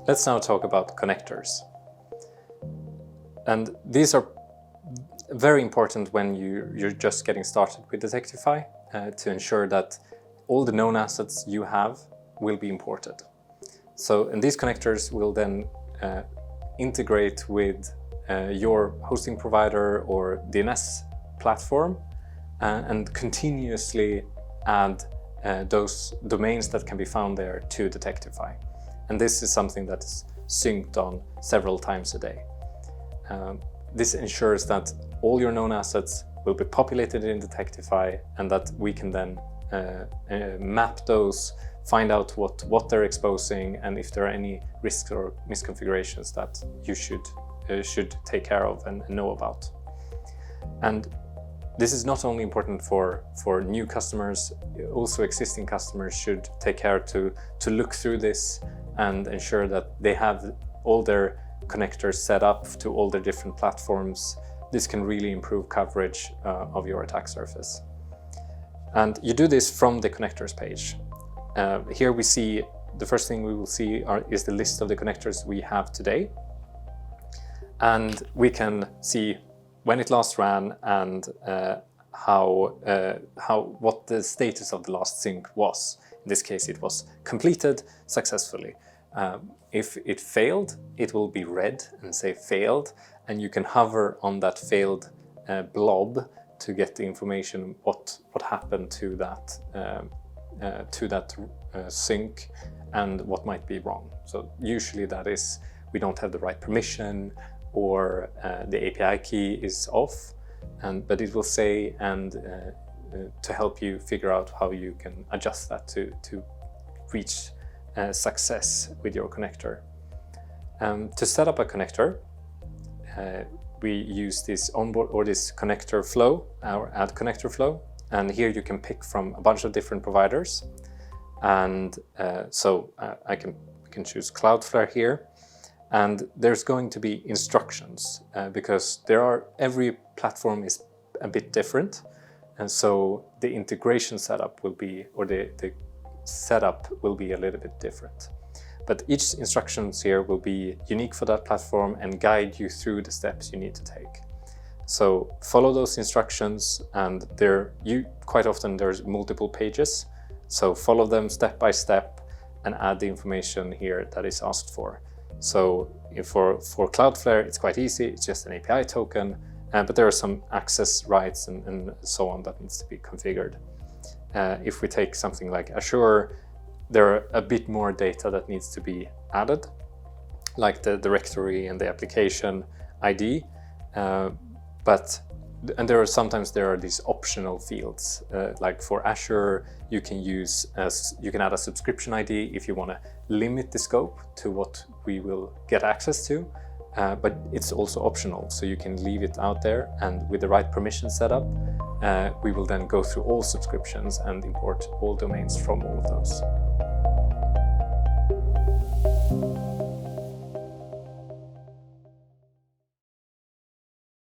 Let's now talk about connectors. And these are very important when you're just getting started with Detectify to ensure that all the known assets you have will be imported. And these connectors will then integrate with your hosting provider or DNS platform and continuously add those domains that can be found there to Detectify. And this is something that is synced on several times a day. This ensures that all your known assets will be populated in Detectify and that we can then map those, find out what they're exposing and if there are any risks or misconfigurations that you should take care of and know about. And this is not only important for new customers, also existing customers should take care to look through this and ensure that they have all their connectors set up to all their different platforms. This can really improve coverage of your attack surface. And you do this from the connectors page. Here we see, the first thing we will see is the list of the connectors we have today. And we can see when it last ran and what the status of the last sync was. In this case, it was completed successfully. If it failed, it will be red and say failed, and you can hover on that failed blob to get the information what happened to that sync and what might be wrong. So usually that is we don't have the right permission or the API key is off, but it will say to help you figure out how you can adjust that to reach success with your connector. To set up a connector, we use this onboard or this connector flow, our add connector flow, and here you can pick from a bunch of different providers. And I can choose Cloudflare here, and there's going to be instructions because every platform is a bit different, and so the integration setup will be, or the setup will be a little bit different. But each instructions here will be unique for that platform and guide you through the steps you need to take. So follow those instructions, and quite often there's multiple pages. So follow them step by step and add the information here that is asked for. So for Cloudflare, it's quite easy. It's just an API token, but there are some access rights and so on that needs to be configured. If we take something like Azure, there are a bit more data that needs to be added, like the directory and the application ID. And sometimes there are these optional fields, like for Azure, you can add a subscription ID if you want to limit the scope to what we will get access to, but it's also optional, so you can leave it out there, and with the right permission setup, we will then go through all subscriptions and import all domains from all of those.